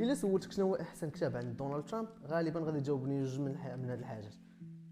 الا سولتك شنو هو احسن كتاب عند دونالد ترامب غالبا غادي تجاوبني جوج من هاد الحاجات.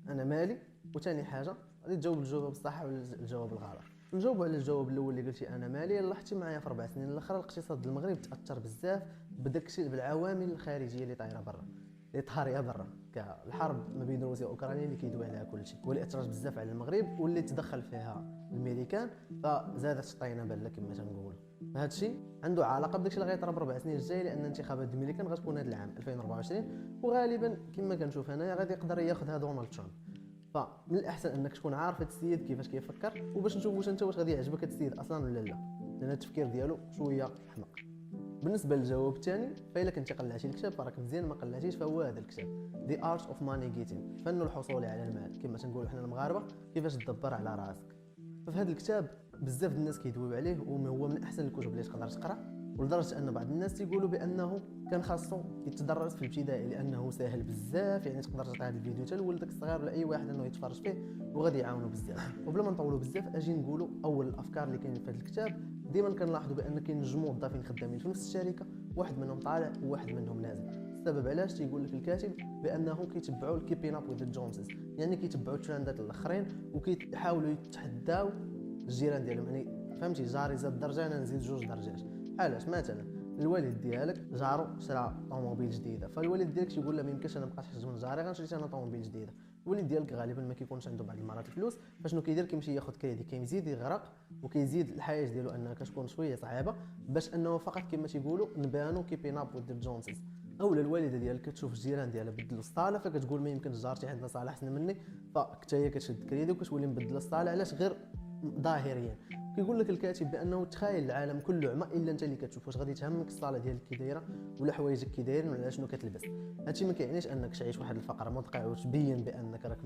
انا مالي، وثاني حاجه غادي تجاوب الجواب بالصح ولا الجواب الغلط. نجاوب على الجواب الاول اللي قلتي انا مالي. لاحظتي معايا في 4 سنين الاخرى الاقتصاد المغرب تاثر بزاف بداك الشيء بالعوامل الخارجيه اللي طايره برا، اللي طاريه برا، كالحرب ما بين روسيا واوكرانيا اللي كيدوي عليها كلشي، واللي اثرت بزاف على المغرب واللي تدخل فيها الامريكان، فزادت الطينه باله كما تنقولوا. هذا الشيء عنده علاقه بداك الشيء اللي غيطرا ب4 سنين الجاي، لان انتخابات الامريكان غتكون هذا العام 2024، وغالبا كما كنشوف انايا غادي يقدر ياخذها دونالد ترامب. فمن الاحسن انك تكون عارف هذا السيد كيفاش كيفكر، وباش نشوف واش انت غادي يعجبك هذا السيد اصلا ولا لا، لان التفكير ديالو شويه حمق. بالنسبه للجواب الثاني، فإلا كنتي قلعتي الكتاب فراك مزيان، ما قلعتيش فهو هذا الكتاب The Art of Money Getting، فن الحصول على المال كما تنقولوا حنا المغاربه، كيفاش تدبر على راسك. ففي هذا الكتاب بزاف الناس كيدويو عليه، وهو من احسن الكتب اللي تقدر تقرا، ولدرجه ان بعض الناس تيقولوا بانه كان خاصو يتدرس في الابتدائي لانه سهل بزاف، يعني تقدر تعطي هذا الفيديو حتى لولدك الصغير ولا اي واحد انه يتفرج فيه وغادي يعاونو بزاف. وبلا ما نطولوا بزاف اجي نقولوا اول الافكار اللي كاينين في هذا الكتاب. ديما كنلاحظوا بان كاين جوج موظفين خدامين في نفس الشركه، واحد منهم طالع وواحد منهم نازل. السبب علاش تيقول لك الكاتب بانه كيتبعوا الكيبين اب وذ جونسز، يعني كيتبعوا الترندات الاخرين وكيحاولوا يتحداو الجيران ديالهم. يعني فهمتي، جاري زاد درجه انا نزيد 2 درجات. علاش؟ مثلا الوالد ديالك جارو شرا طوموبيل جديده، فالوالد ديالك تيقول له ما يمكنش انا نبقى تحت من جاري، غنشري انا طوموبيل جديده. الوالد ديالك غالبا ما كيكونش عنده بعض المرات الفلوس، فشنو كيدير؟ كيمشي ياخذ كريدي، كيزيد يغرق وكيزيد الحياه ديالو انها كتكون شويه صعيبه، باش انه فقط كما تيقولوا نبانو كيبين اب وذ جونسز. اولا الوالده ديالك كتشوف الجيران ديالها بدلوا الصاله، فكتقول ما يمكنش جارتي عندها صاله احسن مني، فحتى هي كتشد كريدي وكتولي مبدله الصاله. علاش؟ غير ظاهريا. كيقول لك الكاتب بانه تخيل العالم كله عمى الا انت اللي كتشوف، واش غادي تهمك الصاله ديالك كي دايره ولا حوايجك كي دايرين ولا شنو كتلبس. هادشي ما كيعنيش انك تعيش واحد الفقر مدقع وتبين بانك راك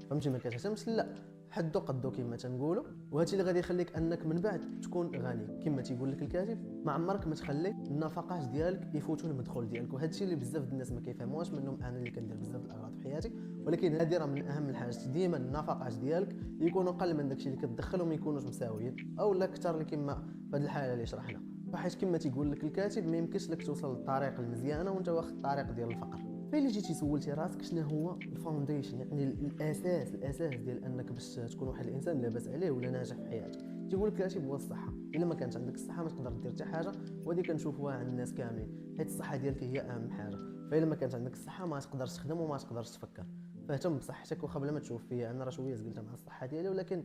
فهمتي ما كتهتمش، لا، حدو قدو كما تنقولوا. وهادشي اللي غادي يخليك انك من بعد تكون غني. كما تيقول لك الكاتب ما عمرك ما تخلي النفقات ديالك يفوتوا المدخول ديالك، وهادشي اللي بزاف الناس ما كيفهموش، منهم انا اللي كندير بزاف الاغراض في حياتي، ولكن هذه راه من اهم الحاجات. ديما النفقات ديالك يكونوا اقل من داكشي اللي كتدخل وما يكونوش مساويين، او لا اكثر كما في هذه الحاله اللي شرحنا. فحيت كما تيقول لك الكاتب ما يمكنش لك توصل للطريق المزيانه وانت واخد الطريق ديال الفقر. فإلا جيتي سولتي راسك شنو هو الفاونديشن، يعني الاساس ديال انك باش تكون واحد الانسان لاباس عليه ولا ناجح في حياتك، تيقول لك الكاتب هو الصحه. الا ما كانت عندك الصحه ما تقدر دير حتى حاجه، وهذه كنشوفوها عند الناس كاملين، حيت الصحه ديالك هي اهم حاجه. فإلا ما كانت عندك الصحه ما تقدرش تخدم وما تقدرش تفكر. فاهتم بصحتك، واخا بلا ما تشوف فيا انا راه شويه زقلت مع الصحه ديالي، ولكن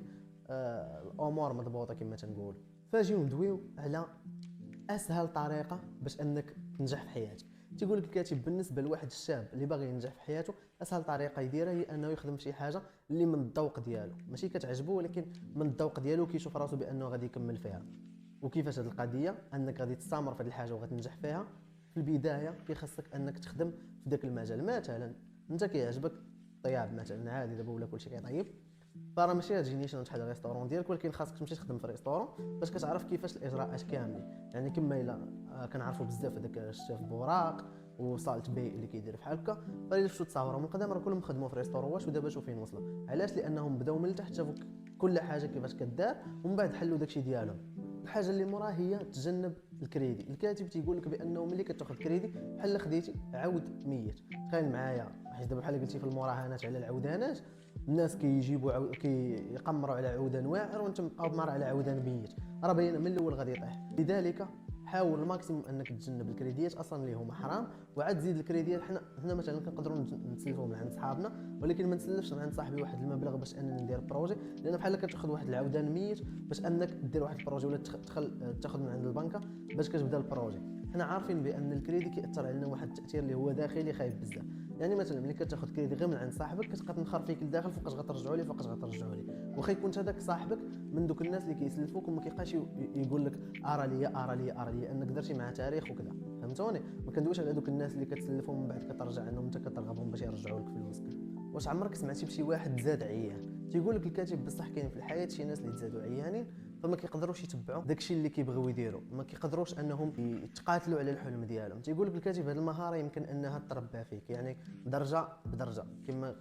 الامور مضبوطه كما تنقول. فاجيو ندويو على اسهل طريقه باش انك تنجح في حياتك. تيقول لك الكاتب بالنسبه لواحد الشاب اللي باغي ينجح في حياته، اسهل طريقه يديرها هي انه يخدم في شي حاجه اللي من الذوق ديالو، ماشي كتعجبه ولكن من الذوق ديالو، كيشوف راسو بانه غادي يكمل فيها. وكيفاش هذه القضيه انك غادي تستمر في هذه الحاجه وغتنجح فيها؟ في البدايه كيخصك انك تخدم في ذاك المجال. مثلا انت كيعجبك الطياب مثلا، عادي دابا ولا كلشي كيطيب، فراه ماشي غتجينيش نفتح الريستورون ديالك، ولكن خاصك تمشي تخدم في الريستورون باش كتعرف كيفاش الاجراءات كاملين. يعني كما الا كنعرفوا بزاف هذاك الشيف بوراق وصالت بي اللي كيدير بحال هكا، فالا شفتوا تصاوروا من قدام راه كلهم خدموا في ريستورون، ودابا شوف فين وصلوا. علاش؟ لانهم بداو من التحت، شافوا كل حاجه كيفاش كدار، ومن بعد حلوا داكشي ديالهم. الحاجه اللي موراها هي تجنب الكريدي. الكاتب تيقول لك بانه ملي كتاخذ كريدي بحال خديتي عود ميت. تخيل معايا، حيت دابا بحال قلتي في المراهنات على العودانات، الناس كيجيبوا كيقمروا على عودان واعر وانت مقمر على عودان ميت، راه باينه من الاول غادي يطيح. لذلك حاول الماكسيموم انك تجنب الكريديات اصلا اللي هما حرام، وعاد تزيد الكريديات. حنا مثلا كنقدروا نسلفوا من عند صحابنا، ولكن ما نسلفش من عند صاحبي واحد المبلغ باش انني ندير بروجي، لان بحال كتاخذ واحد العودان ميت باش انك دير واحد البروجي، ولا تاخذ من عند البنكه باش كتبدا البروجي. حنا عارفين بان الكريدي كيأثر علينا واحد التاثير اللي هو داخلي خايب بزاف. يعني مثلا ملي كتاخذ كريدي غير من عند صاحبك كتبقى تنخر فيك لداخل، فوقاش غترجعوا لي فوقاش غترجعوا لي، واخا يكون هذاك صاحبك من دوك الناس اللي كيسلفوك وما كيبقاش يقول لك ارى لي انك درتي مع تاريخ وكذا. فهمتوني؟ ما كندويش على دوك الناس اللي كتسلفهم ومن بعد كترجع عنهم انت كترغبهم باش يرجعوا لك فلوسك. واش عمرك سمعتي بشي واحد زاد عيان؟ تيقول لك الكاتب بصح كاين في الحياه شي ناس اللي تزادوا عيانين فما كيقدروش يتبعوا داكشي اللي كيبغيو يديروا، ما كيقدروش انهم يتقاتلوا على الحلم ديالهم. تيقول لك الكاتب هذه المهاره يمكن انها تربى فيك، يعني درجه بدرجه. كما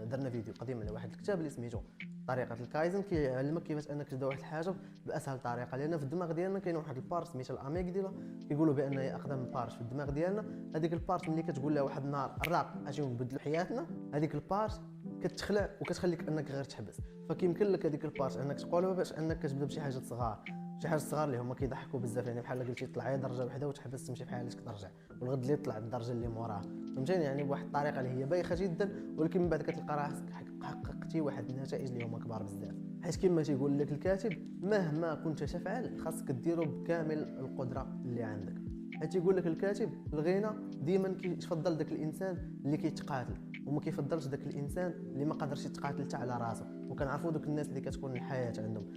درنا فيديو قديم على واحد الكتاب اللي سميتو طريقه الكايزن، كيعلمك كيفاش انك تبدا واحد الحاجه باسهل طريقه. لان في الدماغ ديالنا كاين واحد البار سميتها الاميغديلا، كيقولوا بان هي اقدم بارت في الدماغ ديالنا. هذيك البارت ملي كتقول لها واحد النهار الراق اجيو نبدلوا حياتنا، هذيك البارت كتخلع وكتخليك انك غير تحبس. فكيمكن لك هذيك البارت انك تقولها باش انك كتبدا بشي حاجه صغار، شي حاجه صغار اللي هما كيضحكوا بزاف. يعني بحال قلتي طلع درجه واحده وتحبس تمشي في حالك ترجع، والغد اللي طلع الدرجه اللي موراها، فهمتيني؟ يعني بواحد الطريقه اللي هي بايخه جدا، ولكن من بعد كتلقى راسك حققتي واحد النتائج اللي هما كبار بزاف. حيت كما تيقول لك الكاتب مهما كنت تفعل خاصك ديرو بكامل القدره اللي عندك. حيت يقول لك الكاتب الغنى ديما كيفضل داك الانسان اللي كيتقاتل، وما كيفضلش داك الانسان اللي ما قادرش يتقاتل حتى على راسه. وكنعرفوا دوك الناس اللي كتكون الحياه عندهم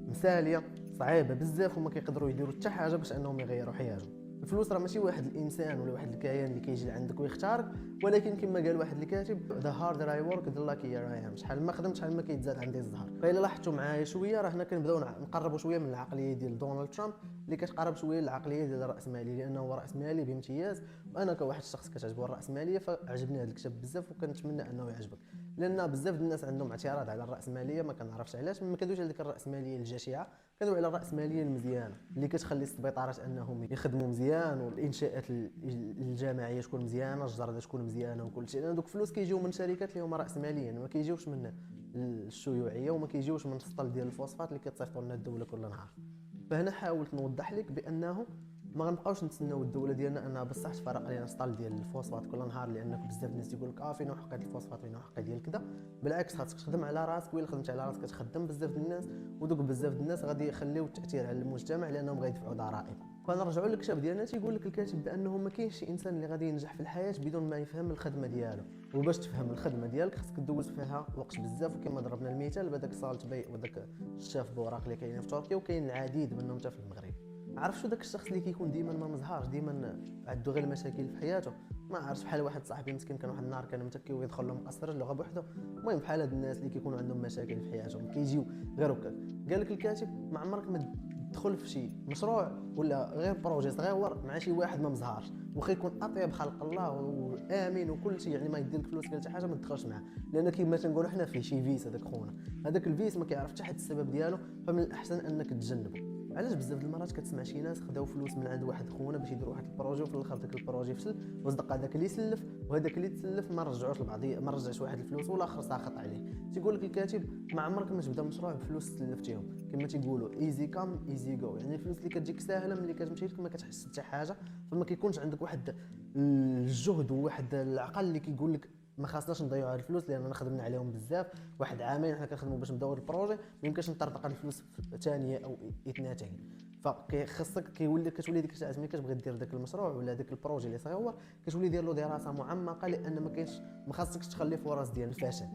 مثاليه صعيبه بزاف وما كيقدروا يديروا حتى حاجه باش انهم يغيروا حياتهم. الفلوس راه ماشي واحد الانسان ولا واحد الكيان اللي كيجي لعندك ويختارك، ولكن كما قال واحد الكاتب ذا هاردر اي ورك ذا لاكيير اي ام. شحال ما خدمت شحال ما كيتزاد عندي الزهر. فإلا لاحظتوا معايا شويه راه هنا كنبداو نقربوا شويه من العقليه ديال دونالد ترامب اللي كتقرب شويه للعقليه ديال الراسمالي، لانه هو راسمالي بامتياز. وانا كواحد الشخص كتعجبو الراسماليه فعجبني هذا الكتاب بزاف، وكنتمنى انه يعجبك. لان بزاف الناس عندهم اعتراض على الراسماليه، ما كنعرفش علاش. ما كندويش على ديك الراسماليه الجشعه، كندوي على الراسماليه المزيانه اللي كتخلي السبيطارات انهم يخدموا مزيان، والانشاءات الجامعيه تكون مزيانه، الجرده تكون مزيانه، وكل شيء. لان دوك الفلوس كيجيو من شركات اللي هما راسماليين، ما كيجيوش من الشيوعيه، وما كيجيوش من السطل ديال الفوسفات اللي كتصيفطوا لنا الدوله كل نهار. فهنا حاولت نوضح لك بانه ما غنبقاوش نتسناو الدوله ديالنا انها بصح تفرق علينا سطال ديال الفوسفات كل نهار، لانك بزاف الناس يقول لك فين حق الفوسفات فين حق ديال كذا. بالعكس خاصك تخدم على راسك، وإلا خدمت على راسك كتخدم بزاف الناس، ودوك بزاف الناس غادي يخليو التاثير على المجتمع لانهم غيدفعوا ضرائب. فنرجعوا للكتاب ديالنا تيقول لك الكاتب بانه ما كاينش شي انسان اللي غادي ينجح في الحياه بدون ما يفهم الخدمه ديالو. وباش تفهم الخدمه ديالك خاصك دوز فيها وقت بزاف. وكما ضربنا المثال بهذاك سالت بي وداك الشاف بوراق اللي كاينين في تركيا، وكاين العديد منهم حتى في المغرب. عرف شو داك الشخص اللي كيكون ديما ما مزهارش، ديما عنده غير المشاكل في حياته؟ ما عرفتش، بحال واحد صاحبي مسكين كان واحد النهار كان متكي ويدخل له مقصر رجله غير بوحده. المهم بحال هاد الناس اللي كيكونوا عندهم مشاكل في حياتهم كيجيو غير هكاك. قال لك الكاتب ما عمرك ما تدخل في شي مشروع ولا غير بروجي صغير مع شي واحد ما مزهارش، واخا يكون اطيب خلق الله وامين وكل شيء، يعني ما يدير لك فلوس ولا شي حاجه ما تدخلش معاه. لان كيما تنقولوا حنا فيه شي فيس. هذاك خونا هذاك الفيس ما كيعرف حتى حد السبب ديالو، فمن الاحسن انك تتجنبه. علاش بزاف المرات كتسمع شي ناس خداو فلوس من عند واحد خونا باش يديروا واحد البروجي، وفي الاخر داك البروجي فشل، وصدق هذاك اللي سلف وهذاك اللي تسلف ما رجعوش لبعضيه، ما رجعش واحد الفلوس والاخر ساخط عليه. تيقول لك الكاتب ما عمرك ما تبدا مشروع بفلوس سلفتيهم. كما تيقولوا ايزي كام ايزي جو، يعني الفلوس اللي كتجيك ساهله ملي كتمشي لك ما كتحس حتى حاجه، فما كيكونش عندك واحد الجهد وواحد العقل اللي كيقول لك ما خاصناش نضيعوا هاد الفلوس لاننا خدمنا عليهم بزاف. واحد عامين حنا كنخدموا باش نبداو البروجي، ما يمكنش نطرطق الفلوس في ثانيه او اثنتين. فكيخصك كتولي ديك الساعه ملي كتبغي دير داك المشروع ولا داك البروجي اللي صغيور، كتولي دير له دراسه معمقه، لان ما خاصكش تخلي فرص ديال الفشل.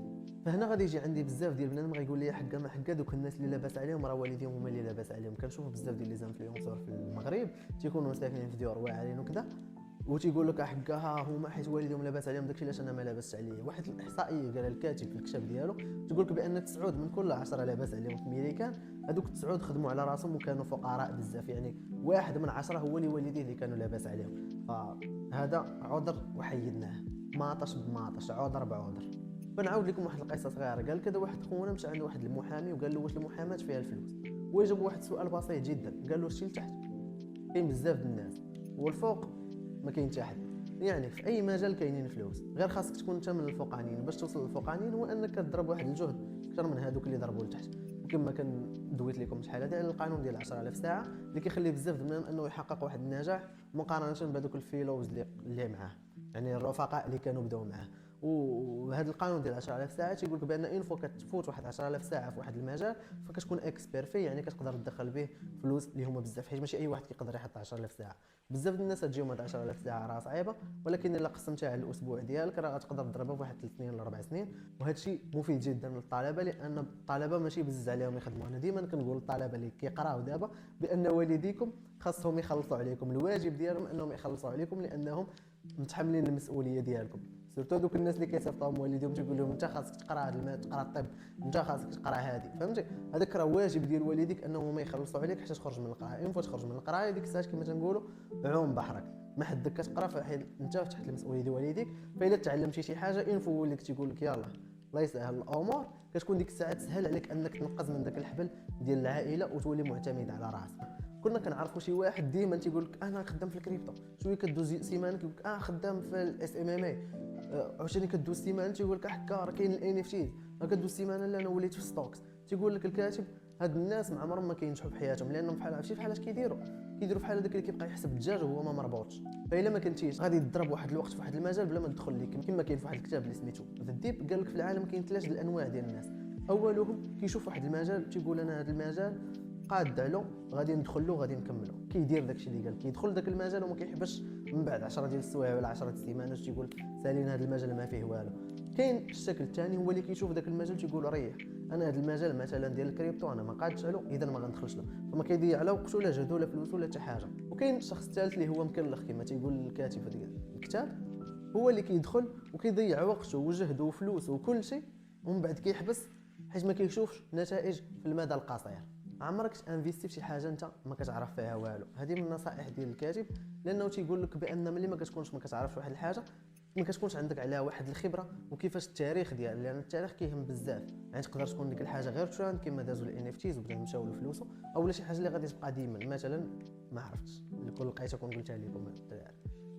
فهنا غادي يجي عندي بزاف ديال بنادم غيقول لي حكا ما حكا دوك الناس اللي لاباس عليهم راه والديهم هما اللي لاباس عليهم. كنشوف بزاف ديال لي زانفلونسور في المغرب تيكونوا ساكنين في ديور واعرين وكذا، وتيقول لك حكاها هما حيت والديهم لاباس عليهم داكشي علاش انا ما لاباس عليا. واحد الاحصائيه قال الكاتب في الكتاب ديالو تقول لك بان 9 من كل 10 لاباس عليهم في امريكان، هذوك 9 خدموا على راسهم وكانوا فقراء بزاف. يعني 1 من 10 هو اللي والديه اللي كانوا لاباس عليهم. فهذا عذر وحيدناه، ماطش بماطش، عذر بعذر. بنعاود لكم واحد القصه صغيره. قال كذا واحد خونا مشى عند واحد المحامي وقال له واش المحاماه فيها الفلوس؟ وجاب واحد السؤال بسيط جدا، قال له شتي لتحت كاين بزاف الناس والفوق ما كاين حتى حد. يعني في اي مجال كاينين فلوس، غير خاصك تكون انت من الفوقانيين. باش توصل للفوقانيين هو انك تضرب واحد الجهد اكثر من هذوك اللي ضربوا لتحت. وكما كان دويت لكم شحال هذا على القانون ديال 10000 ساعه اللي كيخلي بزاف منهم انه يحقق واحد النجاح مقارنه بهذوك الفيلوز اللي معاه، يعني الرفقاء اللي كانوا بداو معاه. وهذا القانون ديال 10000 ساعه تيقول لك بان انفو كتفوت واحد 10000 ساعه في واحد المجال فكتكون اكسبير فيه، يعني كتقدر تدخل به فلوس اللي هما بزاف، حيت ماشي اي واحد كيقدر يحط 10000 ساعه. بزاف الناس تجيهم هاد 10000 ساعه راه صعيبه، ولكن الا قسمتها على الاسبوع ديالك راه غتقدر تضربها في واحد 3 سنين ولا 4 سنين. وهذا الشيء مفيد جدا للطلبه، لان الطلبه ماشي بزز عليهم يخدموا. انا ديما كنقول للطلبه اللي كيقراو دابا بان والديكم خاصهم يخلصوا عليكم، الواجب ديالهم انهم يخلصوا عليكم لانهم متحملين المسؤوليه ديالكم، سورتو دوك الناس اللي كيصيفطوهم والديهم تيقول لهم انت خاصك تقرا هذا الماده، تقرا الطب، انت خاصك تقرا هذه، فهمتي؟ هذاك راه واجب ديال والديك انهم ما يخلصوا عليك حتى تخرج من القرايه. اين فوا تخرج من القرايه ديك الساعات كما تنقولوا عوم بحرك، ما حدك كتقرا، فحيد انت تحت المسؤوليه ديال والديك. فاذا تعلمتي شي حاجه اين فوا والديك تيقول لك يلاه الله يسهل الامور، كتكون ديك الساعات سهل عليك انك تنقز من داك الحبل ديال العائله وتولي معتمد على راسك. كنا كنعرفوا شي واحد ديما تيقول لك انا خدام في الكريبتو، شويه كدوز سيمانه كيقول لك خدام في الاس ام ام اي، عاوتاني كدوز سيمانه تيقول لك هكا راه كاين الان اف تيز، كدوز سيمانه لا انا وليت في ستوكس. تيقول لك الكاتب هاد الناس ما عمرهم ما كينجحوا في حياتهم، لانهم بحال عرفتي بحال اش كيديروا بحال هذاك اللي كيبقى يحسب الدجاج وهو ما مربوطش. فالا ما كنتيش غادي تضرب واحد الوقت في واحد المجال بلا ما تدخل ليه، كما كاين في واحد الكتاب اللي سميتو ذا ديب، قال لك في العالم كاين 3 الانواع ديال الناس. اولهم كيشوف واحد المجال تيقول انا هذا المجال قاد علو غادي ندخل له غادي نكملو، كيدير داكشي اللي قال، كيدخل داك المجال وما كيحبش من بعد 10 ديال السوايع ولا 10 السيمانات تيقول سالينا هذا المجال ما فيه والو. كاين الشكل الثاني هو اللي كيشوف داك المجال تيقول ريح انا هذا المجال مثلا ديال الكريبتو انا ما قادش علو اذا ما غندخلش له، فما كيضيع لا وقت ولا جهد ولا فلوس ولا حتى حاجه. وكاين الشخص الثالث اللي هو مكلخ كما تيقول الكاتب في هذا الكتاب، هو اللي كيدخل وكيضيع وقته وجهده وفلوسه وكل شيء ومن بعد كيحبس حيت ما كيشوفش نتائج في المدى القصير. عمرك انفيستي في شي حاجه انت ما كتعرف فيها والو. هذه من النصائح ديال الكاتب، لانه تيقول لك بان ملي ما كتكونش ما كتعرفش واحد الحاجه ما كتكونش عندك عليها واحد الخبره وكيفاش التاريخ ديال، لان التاريخ كيهم بزاف. يعني تقدر تكون ديك الحاجه غير تراند كما دازوا الان اف تيز وبداو مشاو لفلوسه، اولا شي حاجه اللي غادي تبقى ديما مثلا ما عرفتش كل لقيتها كون قلتها لكم الدراري.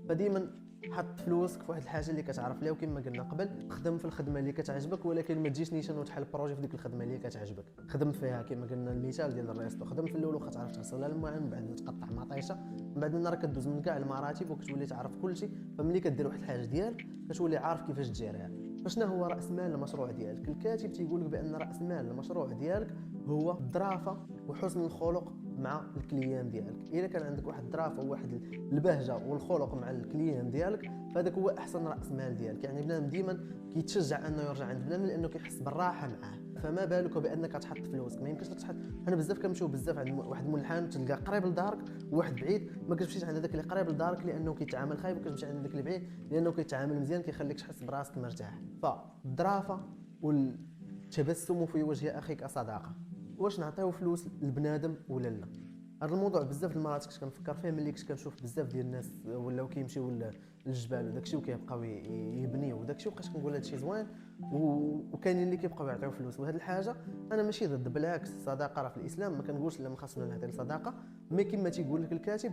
فديما حط فلوسك في واحد الحاجه اللي كتعرف ليها، وكما قلنا قبل خدم في الخدمه اللي كتعجبك، ولكن ما تجيش نيشان وتحل بروجي في ديك الخدمه اللي كتعجبك. خدم فيها كما قلنا المثال ديال الريستو، خدم في الاول واخا تعرف تغسل الماء، من بعد تقطع مطيشه، من بعد راه كدوز من كاع المراتب وكتولي تعرف كل شيء. فملي كدير واحد الحاجه ديالك كتولي عارف كيفاش ديرها. فشنو هو راس مال المشروع ديالك؟ الكاتب تيقول لك بان راس مال المشروع ديالك هو الظرافه وحسن الخلق مع الكليان ديالك. الا كان عندك واحد الظرافه وواحد البهجه والخلق مع الكليان ديالك فهذاك هو احسن راس مال ديالك. يعني بنادم ديما كيتشجع انه يرجع عند بنادم لانه كيحس بالراحه معاه. فما بالك بانك تحط فلوسك؟ ما يمكنش لك تحط. انا بزاف كنمشيو بزاف عند واحد ملحان تلقى قريب لدارك وواحد بعيد، ما كتمشيش عند هذاك اللي قريب لدارك لانه كيتعامل خايب، وكتمشي عند داك اللي بعيد لانه كيتعامل مزيان كيخليك تحس براسك مرتاح. فالظرافه والتبسم في وجه اخيك صداقه. واش نعطيو فلوس للبنادم ولا لا؟ هذا الموضوع بزاف المرات كنت كنفكر فيه ملي كنت كنشوف بزاف ديال الناس ولاو كيمشيو للجبال وداكشي وكيبقاو يبنيو وداكشي، وبقيت كنقول هادشي زوين، وكاينين اللي كيبقاو يعطيو فلوس. وهاد الحاجه انا ماشي ضد، بالعكس الصداقه راه في الاسلام ما كنقولش لا ما خاصنا نعطي الصداقه، مي كما تيقول لك الكاتب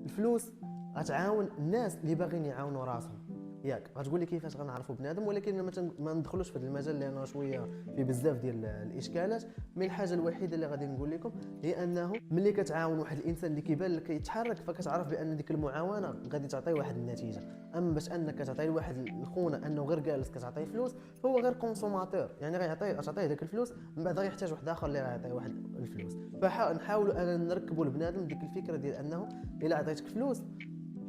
الفلوس غتعاون الناس اللي باغيين يعاونوا راسهم. ياك غتقول لي كيفاش غنعرفوا بنادم؟ ولكن ما ندخلوش في هذا المجال لانه شويه في بزاف ديال الاشكالات. من الحاجه الوحيده اللي غادي نقول لكم هي انه ملي كتعاون واحد الانسان اللي كيبان لك كيتحرك فكتعرف بان ديك المعاونه غادي تعطي واحد النتيجه. اما باش انك تعطي لواحد الخونه انه غير جالس كتعطيه فلوس فهو غير كونسوماتور، يعني تعطيه داك الفلوس من بعد غيحتاج واحد اخر اللي غيعطيه واحد الفلوس. فنحاولوا انا نركبوا البنادم ديك الفكره ديال انه الا عطيتك فلوس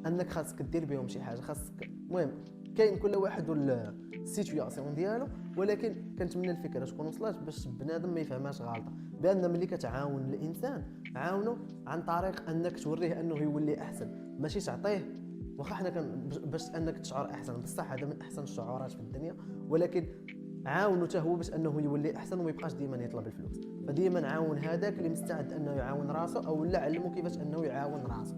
انك خاصك دير بهم شي حاجه، خاصك المهم كاين كل واحد والسيتوياسيون ديالو. ولكن كنتمنى الفكره تكون وصلت باش بنادم ما يفهمهاش غلطه، بان ملي كتعاون الانسان عاونو عن طريق انك توريه انه يولي احسن، ماشي تعطيه. واخا حنا باش انك تشعر احسن، بصح هذا من احسن الشعورات في الدنيا، ولكن عاونو حتى هو باش انه يولي احسن وما يبقاش ديما يطلب الفلوس. فديما عاون هذاك اللي مستعد انه يعاون راسه، او لا علمو كيفاش انه يعاون راسه.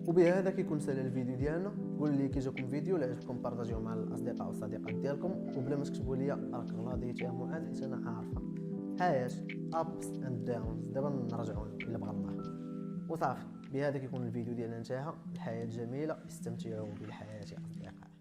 وبهذا كيكون سال الفيديو ديالنا. قول لي كي جاكم فيديو، لا عجبكم بارطاجيوه مع الاصدقاء والصديقات ديالكم، وبلا ما تكتبوا لي راك غلطي يا معاذ حيت انا عارفه حياه ابس اند داونز. دابا نرجعوا الا بغى الله وصافي. بهذا كيكون الفيديو ديالنا انتهى. الحياه جميله، استمتعوا بالحياه اصدقائي.